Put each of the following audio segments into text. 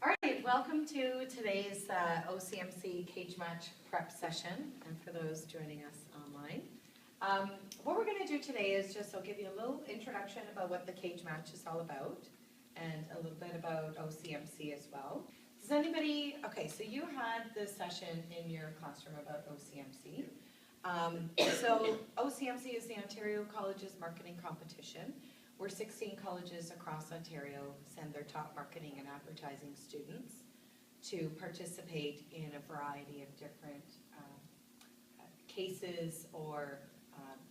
All right, welcome to today's OCMC Cage Match prep session, and for those joining us online. What we're going to do today is I'll give you a little introduction about what the Cage Match is all about, and a little bit about OCMC as well. Does anybody, okay, so you had this session in your classroom about OCMC. So OCMC is the Ontario Colleges Marketing Competition, where 16 colleges across Ontario send their top marketing and advertising students to participate in a variety of different cases or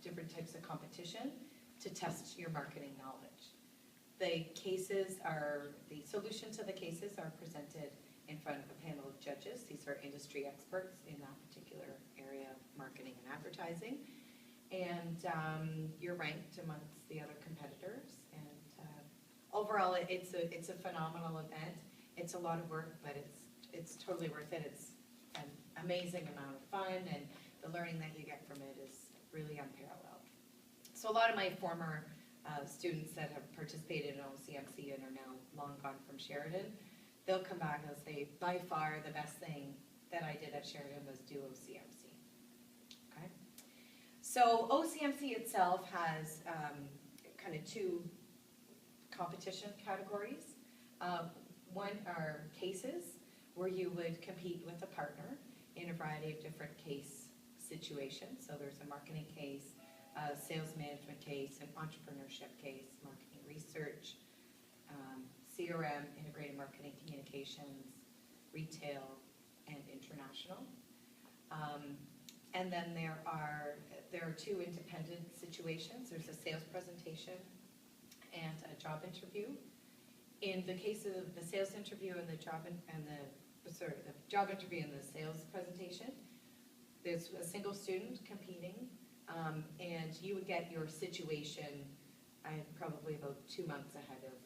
different types of competition to test your marketing knowledge. The solutions to the cases are presented in front of a panel of judges. These are industry experts in that particular area of marketing and advertising. And you're ranked amongst the other competitors. And overall, it's a phenomenal event. It's a lot of work, but it's totally worth it. It's an amazing amount of fun, and the learning that you get from it is really unparalleled. So a lot of my former students that have participated in OCMC and are now long gone from Sheridan, they'll come back and they'll say, by far the best thing that I did at Sheridan was do OCMC. Okay? So OCMC itself has kind of two competition categories. One are cases, where you would compete with a partner in a variety of different case situations. So there's a marketing case, a sales management case, an entrepreneurship case, marketing research, CRM, integrated marketing communications, retail, and international. And then there are two independent situations. There's a sales presentation and a job interview. In the case of the sales interview and the job interview and the sales presentation, there's a single student competing, and you would get your situation probably about 2 months ahead of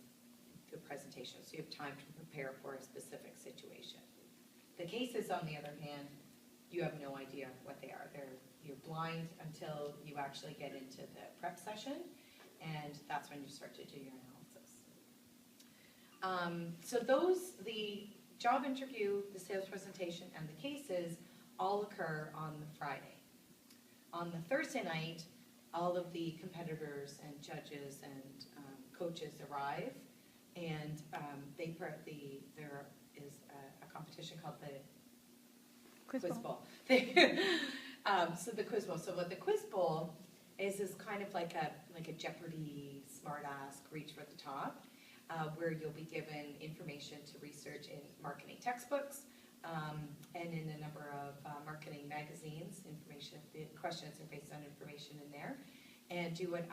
the presentation, so you have time to prepare for a specific situation. The cases, on the other hand, you have no idea what they are. You're blind until you actually get into the prep session, and that's when you start to do your analysis. So the job interview, the sales presentation, and the cases all occur on the Friday. On the Thursday night, all of the competitors and judges and coaches arrive, and there is a competition called the Quiz Bowl. So the Quiz Bowl. So what the Quiz Bowl is kind of like a Jeopardy, smart-ass, reach for the top, where you'll be given information to research in marketing textbooks and in a number of marketing magazines. The questions are based on information in there, and you would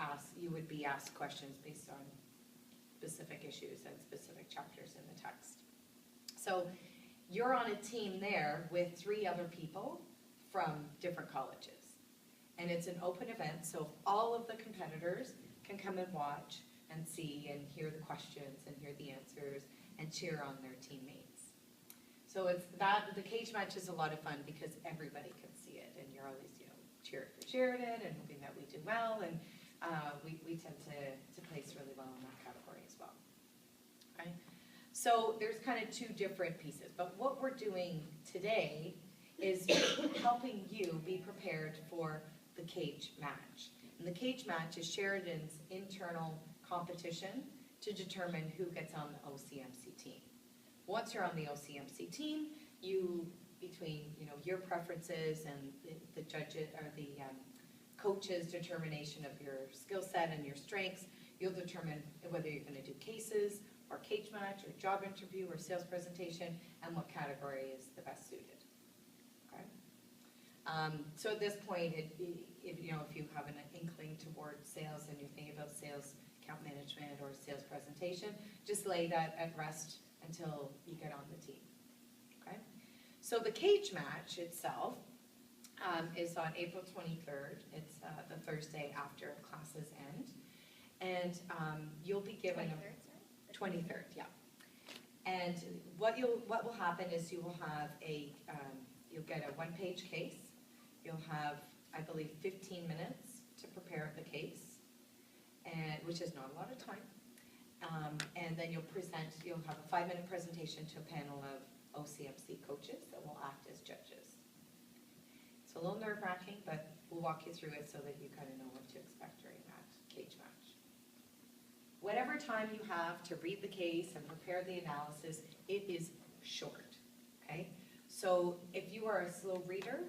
be asked questions based on specific issues and specific chapters in the text. So you're on a team there with 3 other people from different colleges. And it's an open event, so all of the competitors can come and watch and see and hear the questions and hear the answers and cheer on their teammates. So the cage match is a lot of fun because everybody can see it, and you're always, cheering for Sheridan and hoping that we do well, and we tend to place really well in that category as well. Okay? So there's kind of 2 different pieces, but what we're doing today is helping you be prepared for the cage match. And the cage match is Sheridan's internal competition to determine who gets on the OCMC team. Once you're on the OCMC team, between your preferences and the judges or the coach's determination of your skill set and your strengths, you'll determine whether you're going to do cases or cage match or job interview or sales presentation, and what category is the best suited. Okay. So at this point, if you have an inkling towards sales and you're thinking about sales account management or sales presentation, just lay that at rest until you get on the team. Okay. So the cage match itself is on April 23rd. It's the Thursday after classes end, and you'll be given 23rd, yeah. And what will happen is you will have you'll get a 1-page case. You'll have, I believe, 15 minutes to prepare the case, which is not a lot of time. And then you'll have a 5-minute presentation to a panel of OCMC coaches that will act as judges. It's a little nerve-wracking, but we'll walk you through it so that you kind of know what to expect during that cage match. Whatever time you have to read the case and prepare the analysis, it is short, okay? So if you are a slow reader,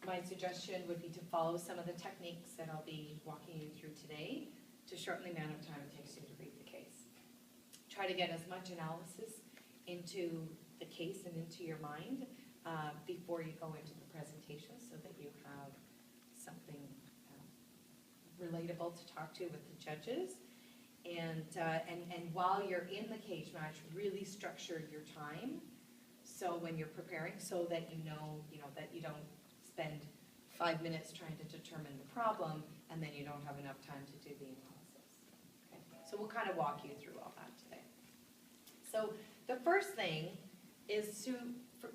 my suggestion would be to follow some of the techniques that I'll be walking you through today to shorten the amount of time it takes you to read the case. Try to get as much analysis into the case and into your mind before you go into the presentation so that you have something relatable to talk to with the judges. And while you're in the cage match, really structure your time. So when you're preparing, so that you know that you don't spend 5 minutes trying to determine the problem, and then you don't have enough time to do the analysis. Okay? So we'll kind of walk you through all that today. So the first thing is to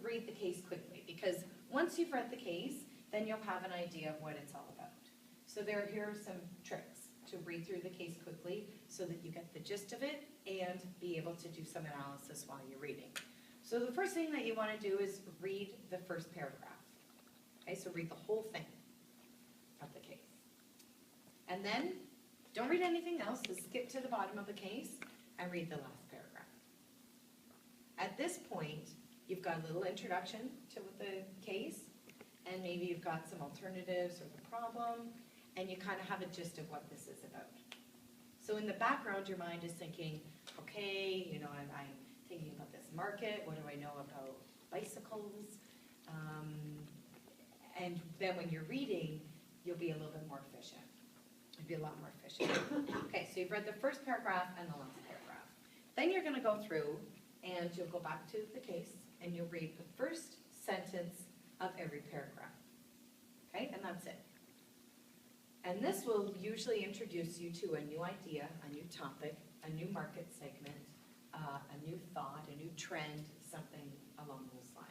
read the case quickly, because once you've read the case, then you'll have an idea of what it's all about. So here are some tricks to read through the case quickly so that you get the gist of it and be able to do some analysis while you're reading. So the first thing that you want to do is read the first paragraph. Okay, so read the whole thing of the case. And then don't read anything else, just skip to the bottom of the case and read the last paragraph. At this point, you've got a little introduction to the case, and maybe you've got some alternatives or the problem, and you kind of have a gist of what this is about. So in the background, your mind is thinking, okay, I'm thinking about this market, what do I know about bicycles? And then when you're reading, you'll be a little bit more efficient. You'll be a lot more efficient. Okay, so you've read the first paragraph and the last paragraph. Then you're going to go through and you'll go back to the case and you'll read the first sentence of every paragraph. Okay, and that's it. And this will usually introduce you to a new idea, a new topic, a new market segment, a new thought, a new trend, something along those lines.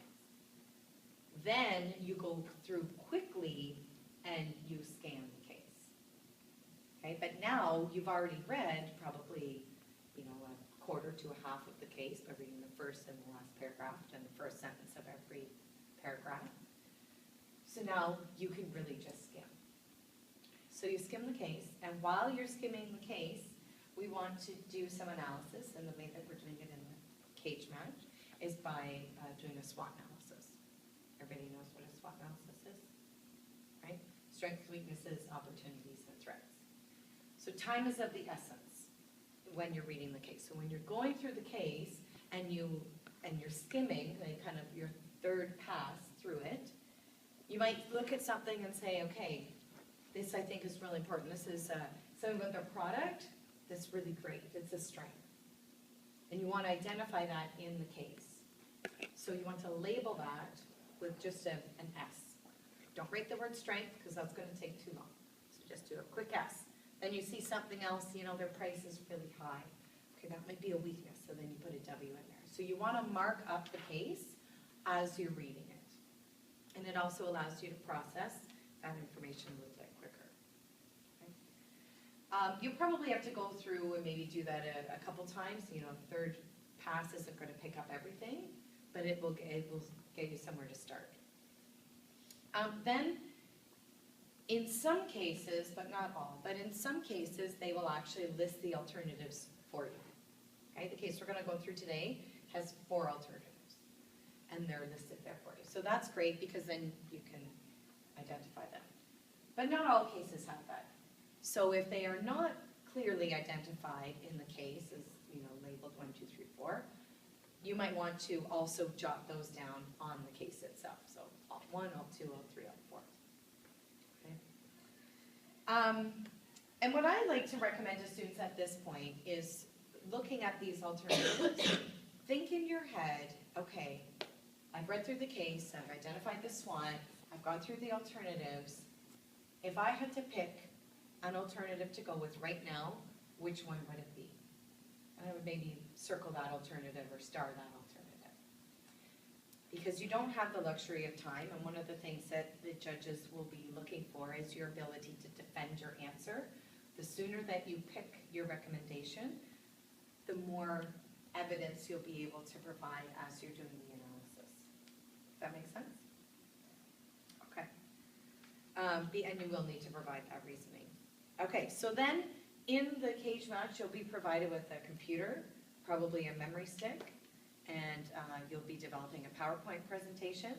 Then you go through quickly and you scan the case. Okay, but now you've already read probably, a quarter to a half of the case by reading the first and the last paragraph and the first sentence of every paragraph. So now you can really just skim. So you skim the case, and while you're skimming the case, we want to do some analysis, and the way that we're doing it in the cage match is by doing a SWOT analysis. Everybody knows what a SWOT analysis is, right? Strengths, weaknesses, opportunities, and threats. So time is of the essence when you're reading the case. So when you're going through the case and you're skimming, kind of your third pass through it, you might look at something and say, okay, this I think is really important. This is something about their product that's really great. It's a strength. And you want to identify that in the case. So you want to label that with just an S. Don't write the word strength because that's going to take too long. So just do a quick S. Then you see something else, their price is really high. Okay, that might be a weakness, so then you put a W in there. So you want to mark up the case as you're reading it. And it also allows you to process that information a little bit quicker. Okay? You probably have to go through and maybe do that a couple times. Third pass isn't going to pick up everything, but it will get you somewhere to start. Then, in some cases, but not all, but in some cases, they will actually list the alternatives for you. Okay, the case we're going to go through today has 4 alternatives, and they're listed there for you. So that's great because then you can identify them. But not all cases have that. So if they are not clearly identified in the case as labeled 1, 2, 3, 4, you might want to also jot those down on the case itself. So alt 1, alt 2, alt 3, alt 4. Okay. And what I like to recommend to students at this point is looking at these alternatives. Think in your head, okay, I've read through the case, I've identified the SWOT, I've gone through the alternatives. If I had to pick an alternative to go with right now, which one would it be? And I would maybe circle that alternative or star that alternative. Because you don't have the luxury of time, and one of the things that the judges will be looking for is your ability to defend your answer. The sooner that you pick your recommendation, the more evidence you'll be able to provide as you're doing the analysis. Does that make sense? Okay. And you will need to provide that reasoning. Okay, so then in the cage match, you'll be provided with a computer, probably a memory stick, and you'll be developing a PowerPoint presentation.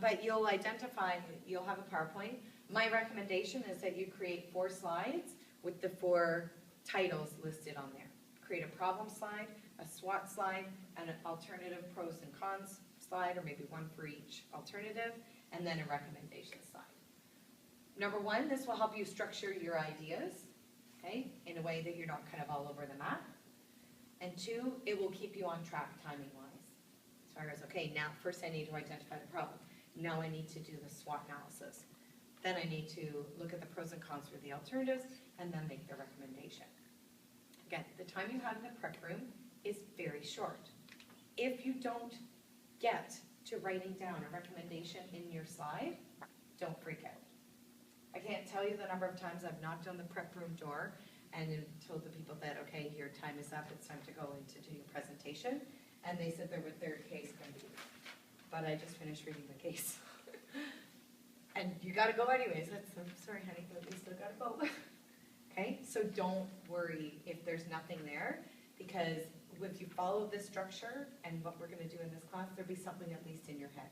But you'll have a PowerPoint. My recommendation is that you create 4 slides with the 4 titles listed on there. Create a problem slide, a SWOT slide, and an alternative pros and cons slide, or maybe one for each alternative, and then a recommendation slide. Number 1, this will help you structure your ideas, okay, in a way that you're not kind of all over the map. And 2, it will keep you on track timing-wise. As far as, okay, now first I need to identify the problem. Now I need to do the SWOT analysis. Then I need to look at the pros and cons for the alternatives, and then make the recommendation. Again, the time you have in the prep room is very short. If you don't get to writing down a recommendation in your slide, don't freak out. I can't tell you the number of times I've knocked on the prep room door and told the people that, okay, your time is up, it's time to go in to do your presentation. And they said there was their case going to be, but I just finished reading the case. And you gotta go anyways. I'm sorry, honey, but we still gotta go. Okay, so don't worry if there's nothing there, because if you follow this structure and what we're gonna do in this class, there'll be something at least in your head.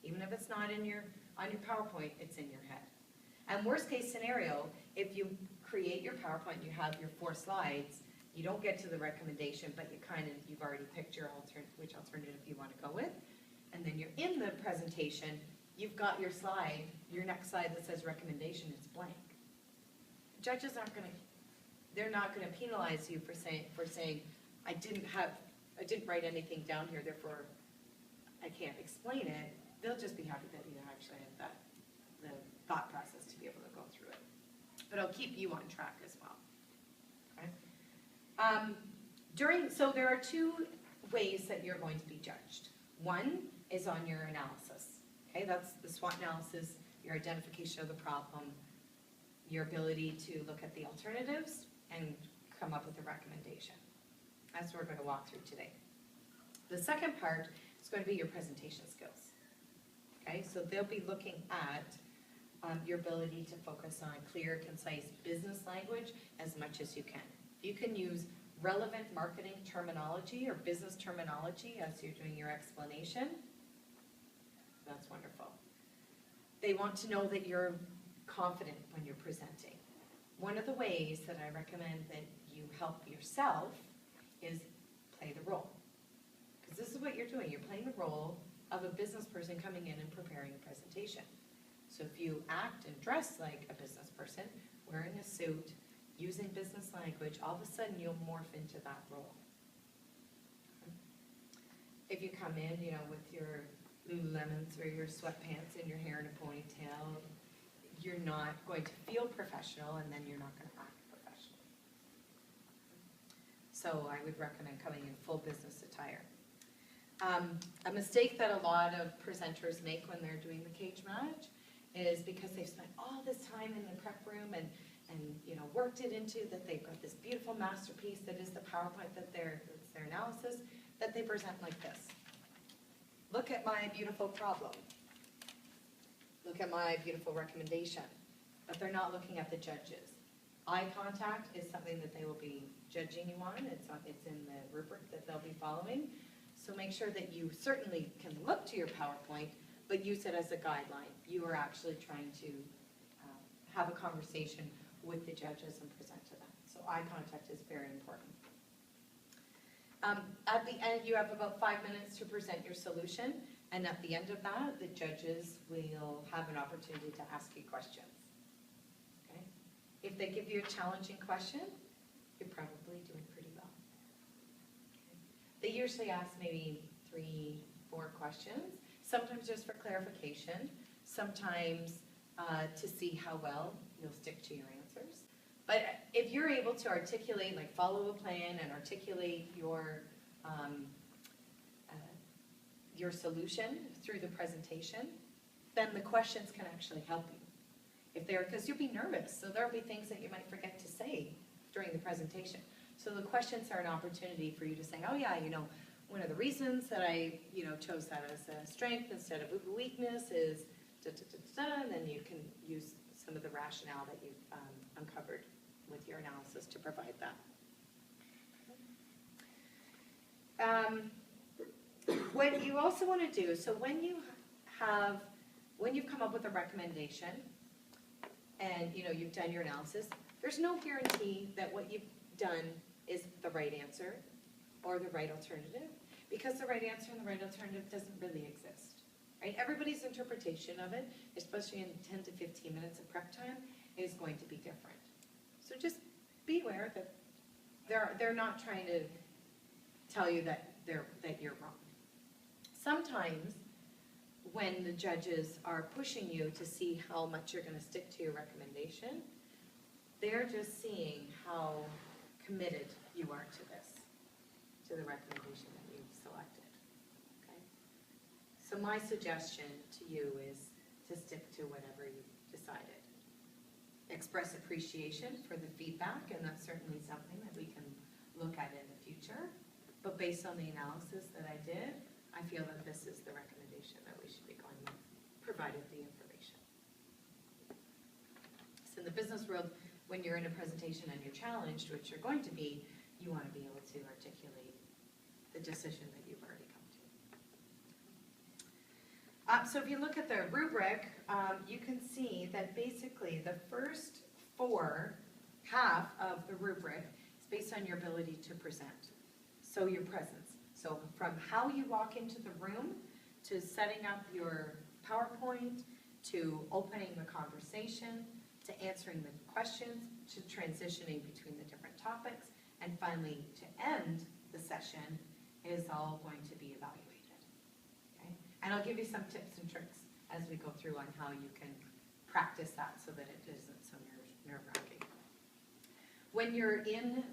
Even if it's not on your PowerPoint, it's in your head. And worst case scenario, if you create your PowerPoint, you have your 4 slides, you don't get to the recommendation, but you've already picked your which alternative you want to go with, and then you're in the presentation, you've got your slide, your next slide that says recommendation, it's blank. Judges they're not gonna penalize you for saying, I didn't write anything down here, therefore I can't explain it. They'll just be happy that you actually have the thought process to be able to go through it. But it'll keep you on track as well. Okay? So there are 2 ways that you're going to be judged. One is on your analysis. Okay, that's the SWOT analysis, your identification of the problem, your ability to look at the alternatives and come up with a recommendation. That's what we're going to walk through today. The second part is going to be your presentation skills. Okay, so they'll be looking at your ability to focus on clear, concise business language as much as you can. You can use relevant marketing terminology or business terminology as you're doing your explanation. That's wonderful. They want to know that you're confident when you're presenting. One of the ways that I recommend that you help yourself is play the role. Because this is what you're doing. You're playing the role of a business person coming in and preparing a presentation. So if you act and dress like a business person, wearing a suit, using business language, all of a sudden you'll morph into that role. If you come in, with your Lululemons or your sweatpants and your hair in a ponytail, you're not going to feel professional, and then you're not going to act professional. So I would recommend coming in full business attire. A mistake that a lot of presenters make when they're doing the cage match is because they've spent all this time in the prep room and worked it into that they've got this beautiful masterpiece that is the PowerPoint that's their analysis, that they present like this. Look at my beautiful problem. Look at my beautiful recommendation. But they're not looking at the judges. Eye contact is something that they will be judging you on. It's in the rubric that they'll be following. So make sure that you certainly can look to your PowerPoint, but use it as a guideline. You are actually trying to have a conversation with the judges and present to them. So eye contact is very important. At the end, you have about 5 minutes to present your solution, and at the end of that, the judges will have an opportunity to ask you questions. Okay? If they give you a challenging question, you're probably doing pretty well. Okay? They usually ask maybe 3, 4 questions, sometimes just for clarification, sometimes to see how well you'll stick to your answers. But if you're able to articulate, follow a plan and articulate your solution through the presentation, then the questions can actually help you. Because you'll be nervous, so there'll be things that you might forget to say during the presentation. So the questions are an opportunity for you to say, oh yeah, one of the reasons that I, chose that as a strength instead of a weakness is da, da, da, da, da, and then you can use some of the rationale that you've uncovered with your analysis to provide that. What you also want to do, so when you've come up with a recommendation and you've done your analysis, there's no guarantee that what you've done is the right answer or the right alternative, because the right answer and the right alternative doesn't really exist, right? Everybody's interpretation of it, especially in 10 to 15 minutes of prep time, is going to be different. So just be aware that they're not trying to tell you that you're wrong. Sometimes when the judges are pushing you to see how much you're going to stick to your recommendation, they're just seeing how committed you are to the recommendation that you've selected. Okay? So my suggestion to you is to stick to whatever you've decided. Express appreciation for the feedback, and that's certainly something that we can look at in the future. But based on the analysis that I did, I feel that this is the recommendation that we should be going with, provided the information. So in the business world, when you're in a presentation and you're challenged, which you're going to be, you want to be able to articulate the decision that you've already come to. So if you look at the rubric, you can see that basically the first half of the rubric is based on your ability to present. So your presence. So from how you walk into the room, to setting up your PowerPoint, to opening the conversation, to answering the questions, to transitioning between the different topics, and finally to end the session is all going to be evaluated. Okay? And I'll give you some tips and tricks as we go through on how you can practice that so that it isn't so nerve-wracking. When you're doing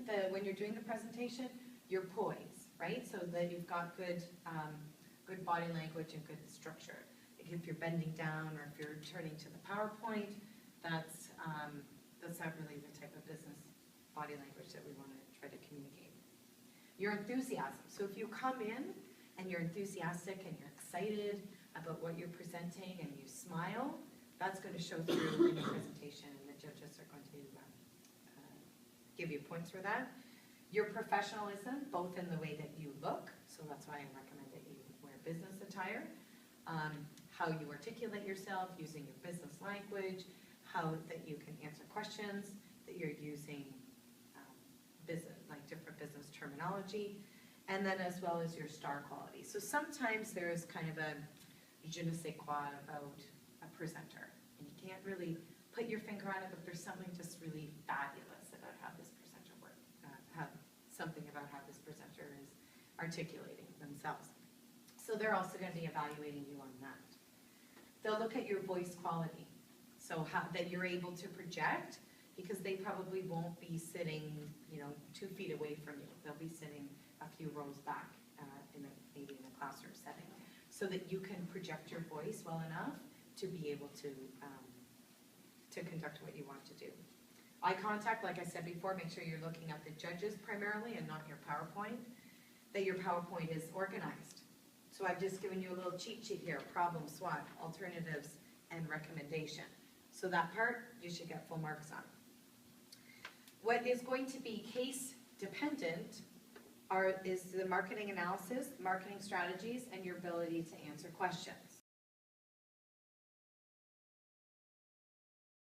the presentation, you're poised, right? So that you've got good body language and good structure. If you're bending down or if you're turning to the PowerPoint, that's not really the type of business body language that we want to try to communicate. Your enthusiasm. So if you come in and you're enthusiastic and you're excited about what you're presenting and you smile, that's going to show through in the presentation, and the judges are going to give you points for that. Your professionalism, both in the way that you look, so that's why I recommend that you wear business attire, how you articulate yourself using your business language, how that you can answer questions, that you're using different business terminology, and then as well as your star quality. So sometimes there's kind of a je ne sais quoi about a presenter, and you can't really put your finger on it, but there's something just really fabulous about how this presenter works, something about how this presenter is articulating themselves. So they're also going to be evaluating you on that. They'll look at your voice quality, so how that you're able to project, because they probably won't be sitting, 2 feet away from you. They'll be sitting a few rows back, maybe in a classroom setting, so that you can project your voice well enough to be able to conduct what you want to do. Eye contact, like I said before, make sure you're looking at the judges primarily and not your PowerPoint, that your PowerPoint is organized. So I've just given you a little cheat sheet here: problem, SWOT, alternatives, and recommendation. So that part, you should get full marks on. What is going to be case dependent is the marketing analysis, marketing strategies, and your ability to answer questions.